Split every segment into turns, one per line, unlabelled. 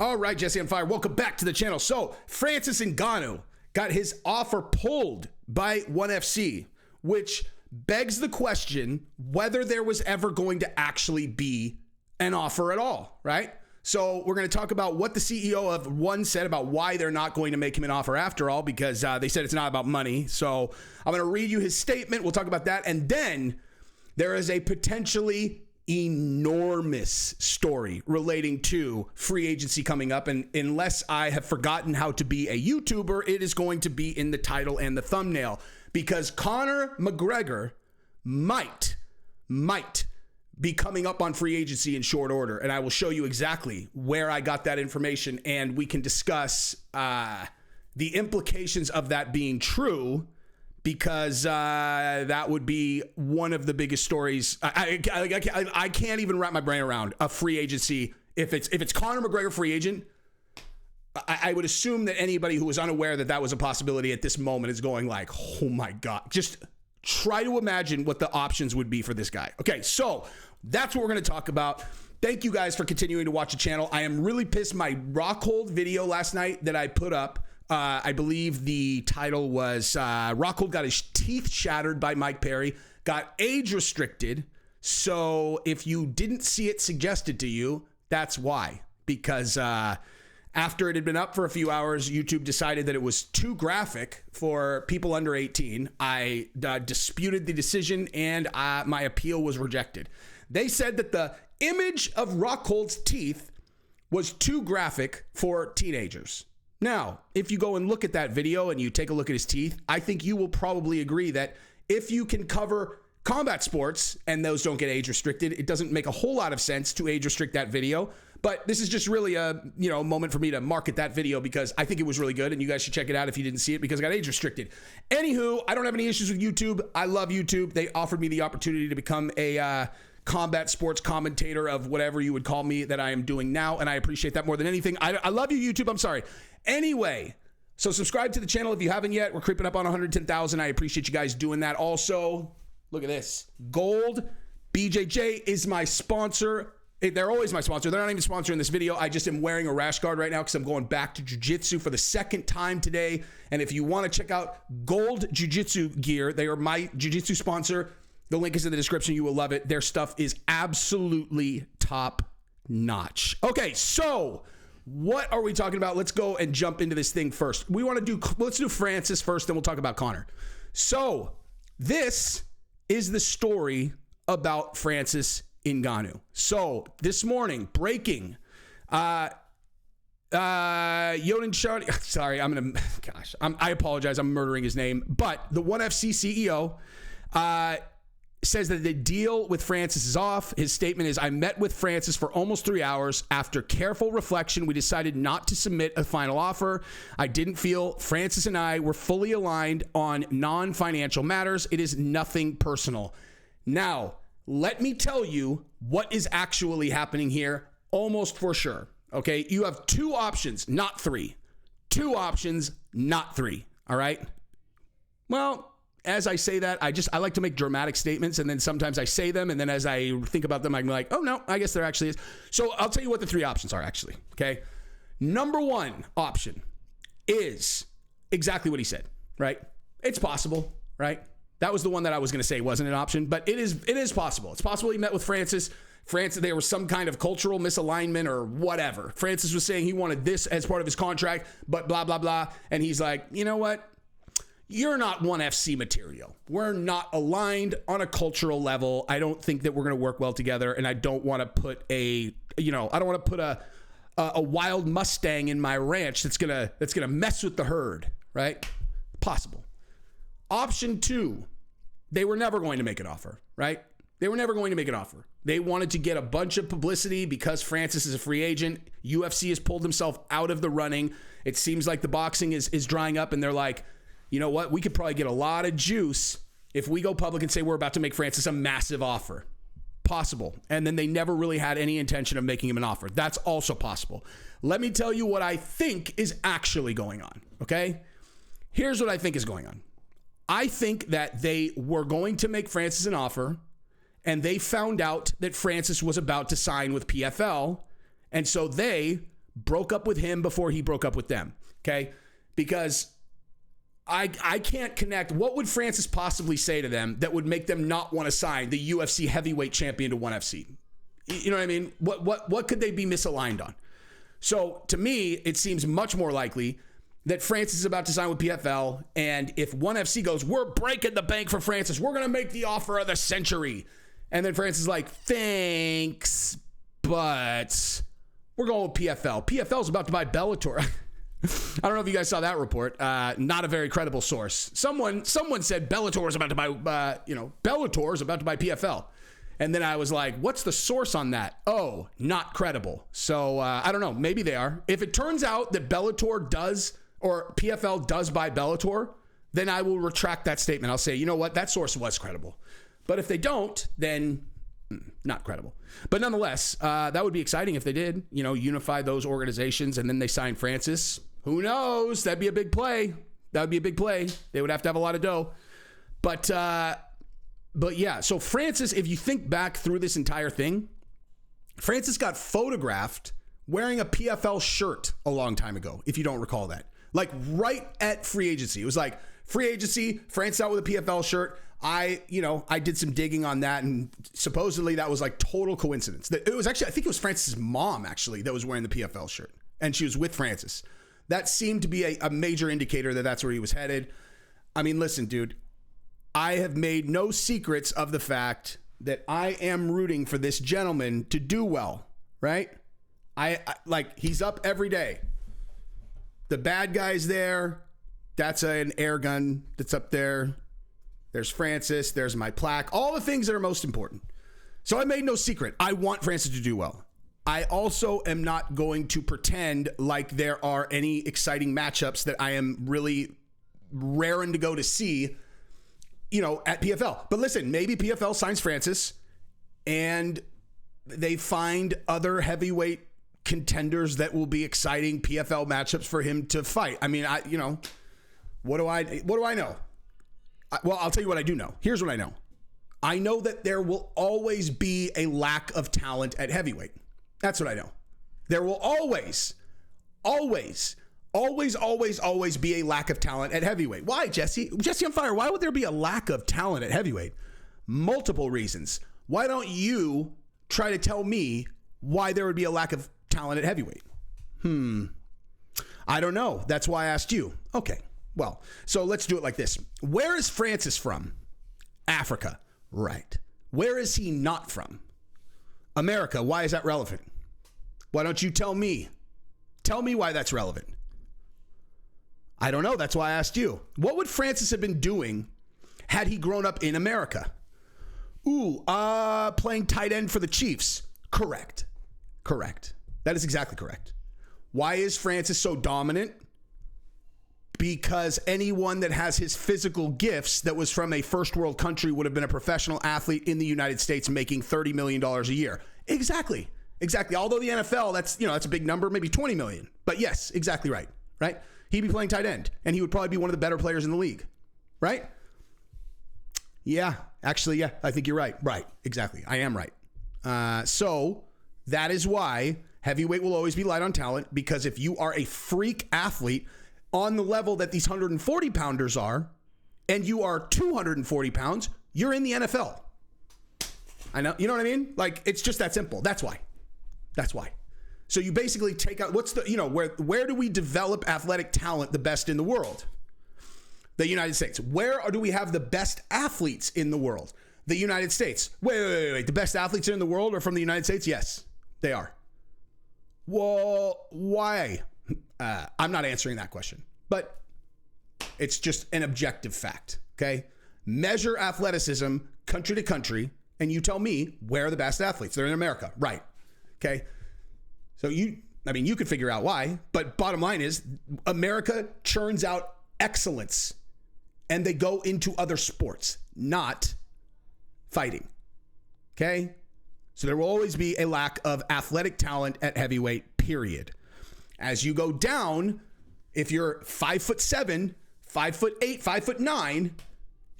All right, Jesse on Fire, welcome back to the channel. So, Francis Ngannou got his offer pulled by ONEFC, which begs the question whether there was ever going to actually be an offer at all, right? So we're going to talk about what the CEO of ONE said about why they're not going to make him an offer after all, because they said it's not about money. So I'm going to read you his statement. We'll talk about that. And then there is a potentially enormous story relating to free agency coming up. And unless I have forgotten how to be a YouTuber, it is going to be in the title and the thumbnail, because Conor McGregor might be coming up on free agency in short order. And I will show you exactly where I got that information, and we can discuss the implications of that being true, because that would be one of the biggest stories. I can't even wrap my brain around a free agency. If it's Conor McGregor free agent, I would assume that anybody who was unaware that that was a possibility at this moment is going like, oh my God, just try to imagine what the options would be for this guy. Okay, so that's what we're going to talk about. Thank you guys for continuing to watch the channel. I am really pissed. My Rockhold video last night that I put up, I believe the title was Rockhold got his teeth shattered by Mike Perry, got age restricted. So if you didn't see it suggested to you, that's why. Because after it had been up for a few hours, YouTube decided that it was too graphic for people under 18. I disputed the decision, and my appeal was rejected. They said that the image of Rockhold's teeth was too graphic for teenagers. Now, if you go and look at that video and you take a look at his teeth, I think you will probably agree that if you can cover combat sports and those don't get age restricted, it doesn't make a whole lot of sense to age restrict that video. But this is just really a moment for me to market that video, because I think it was really good, and you guys should check it out if you didn't see it, because I got age restricted. Anywho, I don't have any issues with YouTube. I love YouTube. They offered me the opportunity to become a combat sports commentator of whatever you would call me that I am doing now, and I appreciate that more than anything. I love you, YouTube. I'm sorry. Anyway, so subscribe to the channel if you haven't yet. We're creeping up on 110,000. I appreciate you guys doing that. Also, look at this. Gold BJJ is my sponsor. They're always my sponsor. They're not even sponsoring this video. I just am wearing a rash guard right now because I'm going back to jiu-jitsu for the second time today. And if you want to check out Gold Jiu-Jitsu gear, they are my jiu-jitsu sponsor. The link is in the description. You will love it. Their stuff is absolutely top notch. Okay, so what are we talking about? Let's go and jump into this thing first. Let's do Francis first, then we'll talk about Conor. So this is the story about Francis Ngannou. So this morning, breaking, Yonan Shari, sorry, I apologize, I'm murdering his name, but the ONEFC CEO says that the deal with Francis is off. His statement is, I met with Francis for almost 3 hours. After careful reflection, we decided not to submit a final offer. I didn't feel Francis and I were fully aligned on non-financial matters. It is nothing personal. Now, let me tell you what is actually happening here, almost for sure. Okay, you have two options, not three. Two options, not three. All right. Well, as I say that, I like to make dramatic statements, and then sometimes I say them, and then as I think about them, I'm like, oh no, I guess there actually is. So I'll tell you what the three options are actually. Okay. Number one option is exactly what he said, right? It's possible, right? That was the one that I was going to say wasn't an option, but it is possible. It's possible he met with Francis. There was some kind of cultural misalignment or whatever. Francis was saying he wanted this as part of his contract, but blah, blah, blah. And he's like, you know what? You're not ONEFC material. We're not aligned on a cultural level. I don't think that we're going to work well together. And I don't want to put a wild Mustang in my ranch that's going to mess with the herd, right? Possible. Option two, they were never going to make an offer, right? They were never going to make an offer. They wanted to get a bunch of publicity because Francis is a free agent. UFC has pulled himself out of the running. It seems like the boxing is drying up, and they're like, you know what? We could probably get a lot of juice if we go public and say we're about to make Francis a massive offer. Possible. And then they never really had any intention of making him an offer. That's also possible. Let me tell you what I think is actually going on, okay? Here's what I think is going on. I think that they were going to make Francis an offer, and they found out that Francis was about to sign with PFL, and so they broke up with him before he broke up with them. Okay? Because I can't connect. What would Francis possibly say to them that would make them not want to sign the UFC heavyweight champion to ONE FC? You know what I mean? What could they be misaligned on? So to me, it seems much more likely that Francis is about to sign with PFL, and if ONE FC goes, we're breaking the bank for Francis, we're going to make the offer of the century. And then Francis is like, thanks, but we're going with PFL. PFL is about to buy Bellator. I don't know if you guys saw that report. Not a very credible source. Someone said Bellator is about to buy, Bellator is about to buy PFL. And then I was like, what's the source on that? Oh, not credible. So I don't know. Maybe they are. If it turns out that Bellator does, or PFL does buy Bellator, then I will retract that statement. I'll say, you know what? That source was credible. But if they don't, then not credible. But nonetheless, that would be exciting if they did, unify those organizations and then they sign Francis. Who knows? That'd be a big play. That would be a big play. They would have to have a lot of dough. But yeah, so Francis, if you think back through this entire thing, Francis got photographed wearing a PFL shirt a long time ago, if you don't recall that. Like right at free agency. It was like free agency, Francis out with a PFL shirt. I did some digging on that, and supposedly that was like total coincidence. It was actually, I think it was Francis's mom actually that was wearing the PFL shirt, and she was with Francis. That seemed to be a major indicator that that's where he was headed. I mean, listen, dude, I have made no secrets of the fact that I am rooting for this gentleman to do well, right? I like, he's up every day. The bad guy's there. That's an air gun that's up there. There's Francis. There's my plaque. All the things that are most important. So I made no secret. I want Francis to do well. I also am not going to pretend like there are any exciting matchups that I am really raring to go to see, at PFL. But listen, maybe PFL signs Francis and they find other heavyweight contenders that will be exciting PFL matchups for him to fight. I mean, what do I know? Well, I'll tell you what I do know. Here's what I know. I know that there will always be a lack of talent at heavyweight. That's what I know. There will always be a lack of talent at heavyweight. Why, Jesse? Jesse on fire. Why would there be a lack of talent at heavyweight? Multiple reasons. Why don't you try to tell me why there would be a lack of talent at heavyweight? I don't know. That's why I asked you. Okay. Well, so let's do it like this. Where is Francis from? Africa. Right. Where is he not from? America. Why is that relevant? Why don't you tell me? Tell me why that's relevant. I don't know. That's why I asked you. What would Francis have been doing had he grown up in America? Playing tight end for the Chiefs. Correct. That is exactly correct. Why is Francis so dominant? Because anyone that has his physical gifts that was from a first world country would have been a professional athlete in the United States making $30 million a year. Exactly. Although the NFL, that's a big number, maybe 20 million. But yes, exactly right. He'd be playing tight end and he would probably be one of the better players in the league. Right? Yeah, actually, yeah, I think you're right. Right. Exactly. I am right. So that is why heavyweight will always be light on talent, because if you are a freak athlete on the level that these 140 pounders are, and you are 240 pounds, you're in the NFL. I know, you know what I mean? Like, it's just that simple. That's why. So you basically take out, where do we develop athletic talent the best in the world? The United States. Where do we have the best athletes in the world? The United States. Wait. The best athletes in the world are from the United States? Yes, they are. Well, why? I'm not answering that question, but it's just an objective fact, okay? Measure athleticism country to country, and you tell me where are the best athletes. They're in America, right? Okay? So you could figure out why, but bottom line is America churns out excellence, and they go into other sports, not fighting, okay? So there will always be a lack of athletic talent at heavyweight, period. As you go down, if you're 5'7", 5'8", 5'9",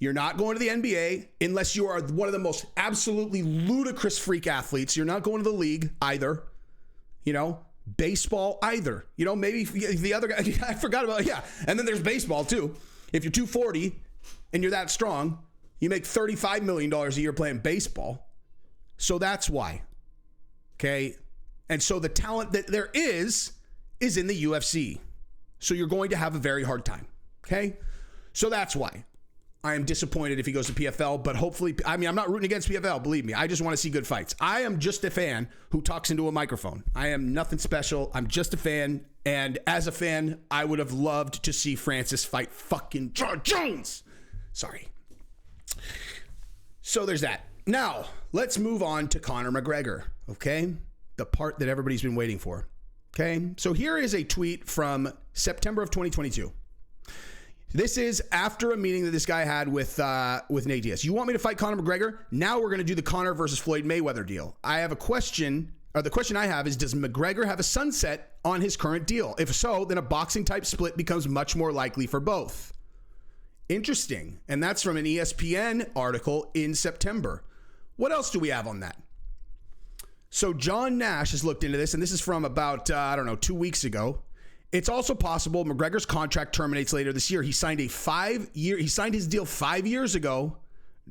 you're not going to the NBA unless you are one of the most absolutely ludicrous freak athletes. You're not going to the league either. baseball either. You know, maybe the other guy, I forgot about, yeah. And then there's baseball too. If you're 240 and you're that strong, you make $35 million a year playing baseball. So that's why. Okay. And so the talent that there is in the UFC. So you're going to have a very hard time. Okay. So that's why I am disappointed if he goes to PFL, but hopefully, I mean, I'm not rooting against PFL, believe me. I just want to see good fights. I am just a fan who talks into a microphone. I am nothing special. I'm just a fan. And as a fan, I would have loved to see Francis fight fucking John Jones. Sorry. So there's that. Now, let's move on to Conor McGregor, okay? The part that everybody's been waiting for, okay? So here is a tweet from September of 2022. This is after a meeting that this guy had with Nate Diaz. You want me to fight Conor McGregor? Now we're going to do the Conor versus Floyd Mayweather deal. I have a question, or the question I have is, does McGregor have a sunset on his current deal? If so, then a boxing type split becomes much more likely for both. Interesting. And that's from an ESPN article in September. What else do we have on that? So John Nash has looked into this, and this is from about, 2 weeks ago. It's also possible McGregor's contract terminates later this year. He signed his deal 5 years ago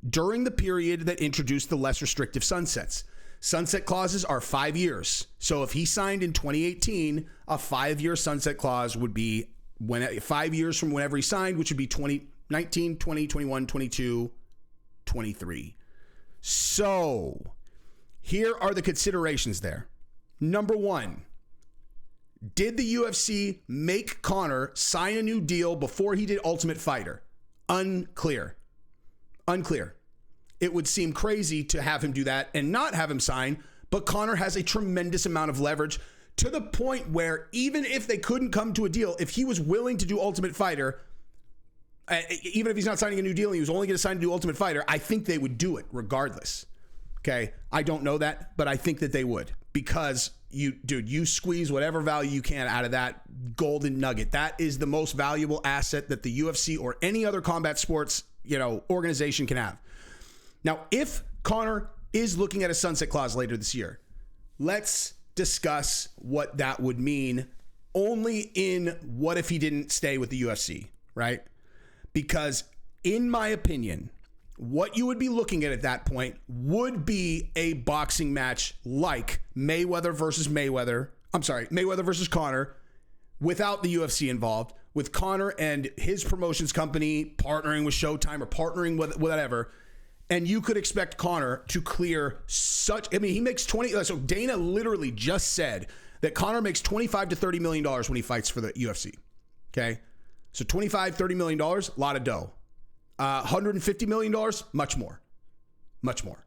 during the period that introduced the less restrictive sunsets. Sunset clauses are 5 years. So if he signed in 2018, a 5-year sunset clause would be 5 years from whenever he signed, which would be 2019, 20, 21, 22, 23. So here are the considerations there. Number one, did the UFC make Conor sign a new deal before he did Ultimate Fighter? Unclear. It would seem crazy to have him do that and not have him sign, but Conor has a tremendous amount of leverage to the point where even if they couldn't come to a deal, if he was willing to do Ultimate Fighter, even if he's not signing a new deal and he was only going to sign to do Ultimate Fighter, I think they would do it regardless. Okay, I don't know that, but I think that they would, because you squeeze whatever value you can out of that golden nugget. That is the most valuable asset that the UFC or any other combat sports, organization can have. Now, if Conor is looking at a sunset clause later this year, let's discuss what that would mean only in what if he didn't stay with the UFC, right? Because in my opinion, what you would be looking at that point would be a boxing match like Mayweather versus Conor, without the UFC involved, with Conor and his promotions company partnering with Showtime or partnering with whatever. And you could expect Conor to clear he makes 20. So Dana literally just said that Conor makes $25 to $30 million when he fights for the UFC. Okay. So $25, $30 million, a lot of dough. $150 million, much more.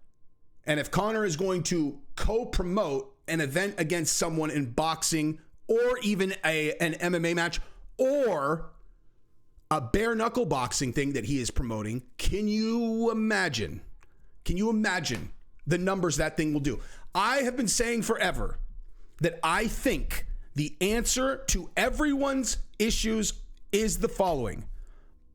And if Conor is going to co-promote an event against someone in boxing or even an MMA match or a bare knuckle boxing thing that he is promoting, can you imagine the numbers that thing will do? I have been saying forever that I think the answer to everyone's issues is the following: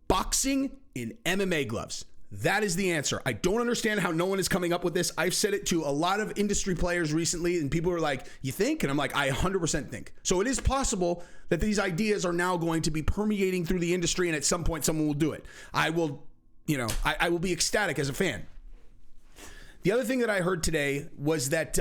boxing in MMA gloves. That is the answer. I don't understand how no one is coming up with this. I've said it to a lot of industry players recently, and people are like, you think? And I'm like, I 100% think. So it is possible that these ideas are now going to be permeating through the industry, and at some point someone will do it. I will be ecstatic as a fan. The other thing that I heard today was that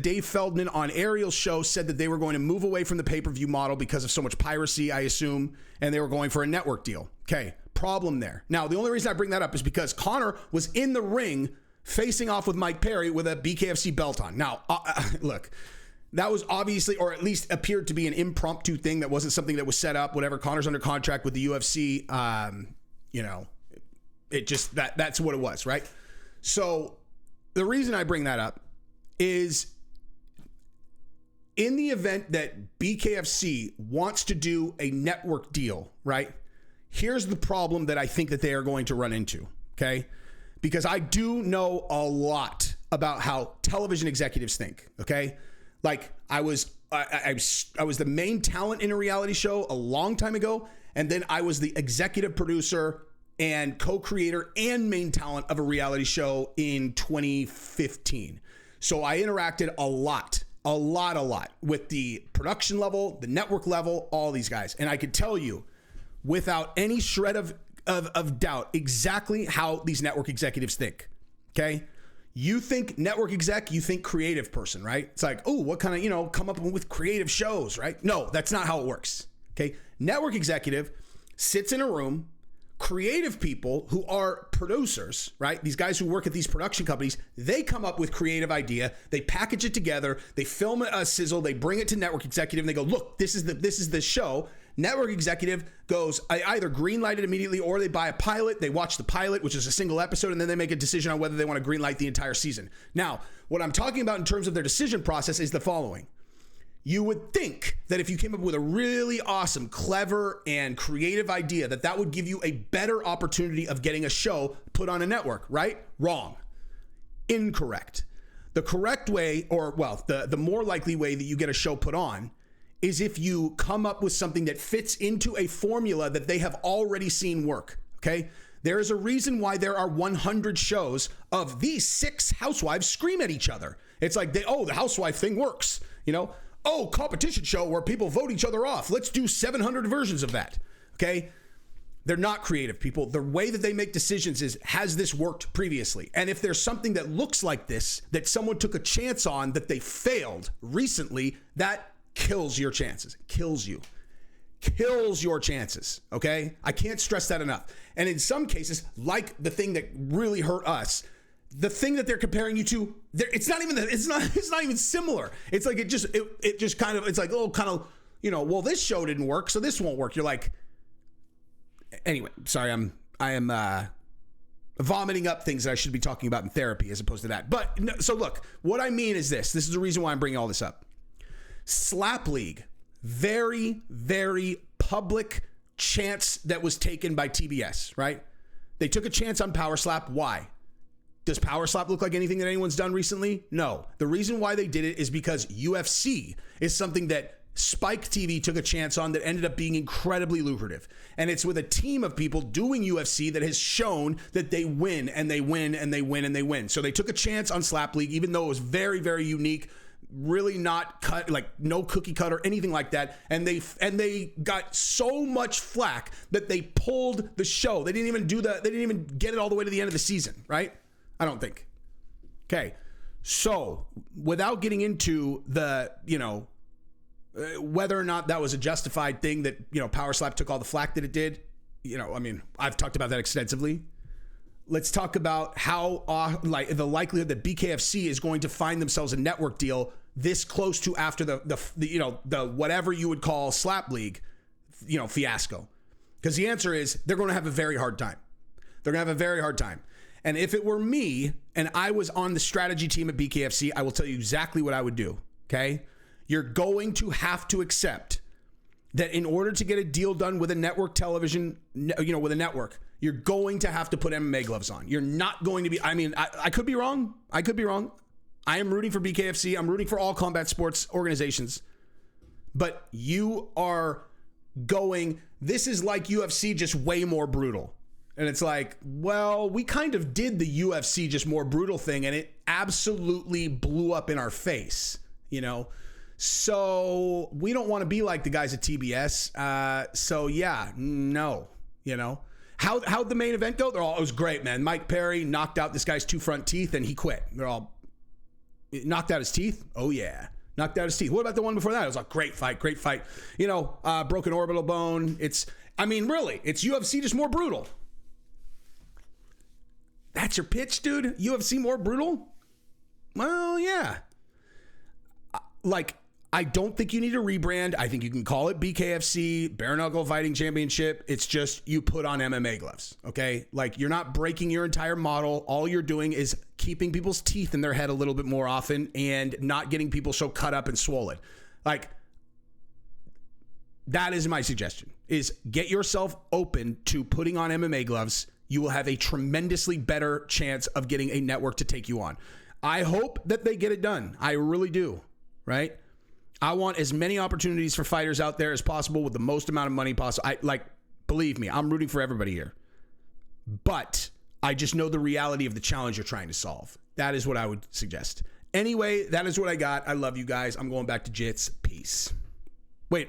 Dave Feldman on Ariel's show said that they were going to move away from the pay-per-view model because of so much piracy, I assume, and they were going for a network deal. Okay, problem there. Now, the only reason I bring that up is because Conor was in the ring facing off with Mike Perry with a BKFC belt on. Now, look, that was obviously, or at least appeared to be, an impromptu thing. That wasn't something that was set up. Whatever, Conor's under contract with the UFC. It just, that's what it was, right? So the reason I bring that up is in the event that BKFC wants to do a network deal, right? Here's the problem that I think that they are going to run into, okay? Because I do know a lot about how television executives think, okay? Like I was the main talent in a reality show a long time ago, and then I was the executive producer and co-creator and main talent of a reality show in 2015. So I interacted a lot a lot with the production level, the network level, all these guys. And I could tell you without any shred of doubt exactly how these network executives think. Okay. You think network exec, you think creative person, right? It's like, oh, what kind of, come up with creative shows, right? No, that's not how it works. Okay. Network executive sits in a room. Creative people who are producers, right? These guys who work at these production companies, they come up with creative idea. They package it together. They film a sizzle. They bring it to network executive and they go, look, this is the show. Network executive goes, I either greenlight it immediately or they buy a pilot. They watch the pilot, which is a single episode, and then they make a decision on whether they want to greenlight the entire season. Now, what I'm talking about in terms of their decision process is the following. You would think that if you came up with a really awesome, clever, and creative idea, that would give you a better opportunity of getting a show put on a network, right? Wrong. Incorrect. The correct way, or well, the more likely way that you get a show put on is if you come up with something that fits into a formula that they have already seen work, okay? There is a reason why there are 100 shows of these 6 housewives scream at each other. It's like, the housewife thing works, Oh, competition show where people vote each other off. Let's do 700 versions of that. Okay. They're not creative people. The way that they make decisions is, has this worked previously? And if there's something that looks like this, that someone took a chance on, that they failed recently, that kills your chances. Kills your chances. Okay. I can't stress that enough. And in some cases, like the thing that really hurt us, the thing that they're comparing you to, it's not even similar. It's like, it just kind of, it's like, well, this show didn't work, so this won't work. You're like, anyway, sorry, I am vomiting up things that I should be talking about in therapy as opposed to that. But no, so look, what I mean is this is the reason why I'm bringing all this up. Slap League, very, very public chance that was taken by TBS, right? They took a chance on Power Slap. Why? Does Power Slap look like anything that anyone's done recently? No. The reason why they did it is because UFC is something that Spike TV took a chance on that ended up being incredibly lucrative. And it's with a team of people doing UFC that has shown that they win and they win and they win and they win. So they took a chance on Slap League, even though it was very, very unique, really not cut, like no cookie cut or anything like that. And they got so much flack that they pulled the show. They didn't even get it all the way to the end of the season, right? I don't think. Okay. So without getting into the, whether or not that was a justified thing that, Power Slap took all the flack that it did, I've talked about that extensively. Let's talk about how, the likelihood that BKFC is going to find themselves a network deal this close to after the whatever you would call Slap League, fiasco. Because the answer is they're going to have a very hard time. They're going to have a very hard time. And if it were me and I was on the strategy team at BKFC, I will tell you exactly what I would do. Okay. You're going to have to accept that in order to get a deal done with a network television, with a network, you're going to have to put MMA gloves on. You're not going to be, I could be wrong. I am rooting for BKFC. I'm rooting for all combat sports organizations, but you are going, this is like UFC, just way more brutal. And it's like, well, we kind of did the UFC just more brutal thing and it absolutely blew up in our face, So we don't want to be like the guys at TBS. So yeah, no, How'd the main event go? It was great, man. Mike Perry knocked out this guy's 2 front teeth and he quit. Knocked out his teeth? Oh yeah. Knocked out his teeth. What about the one before that? It was a great fight. Broken orbital bone. It's UFC just more brutal. That's your pitch, dude? UFC more brutal? Well, yeah. I don't think you need a rebrand. I think you can call it BKFC, Bare Knuckle Fighting Championship. It's just you put on MMA gloves, okay? You're not breaking your entire model. All you're doing is keeping people's teeth in their head a little bit more often and not getting people so cut up and swollen. That is my suggestion, is get yourself open to putting on MMA gloves. You will have a tremendously better chance of getting a network to take you on. I hope that they get it done. I really do, right? I want as many opportunities for fighters out there as possible with the most amount of money possible. Believe me, I'm rooting for everybody here. But I just know the reality of the challenge you're trying to solve. That is what I would suggest. Anyway, that is what I got. I love you guys. I'm going back to Jits. Peace. Wait.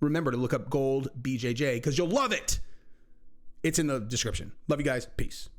Remember to look up Gold BJJ because you'll love it. It's in the description. Love you guys. Peace.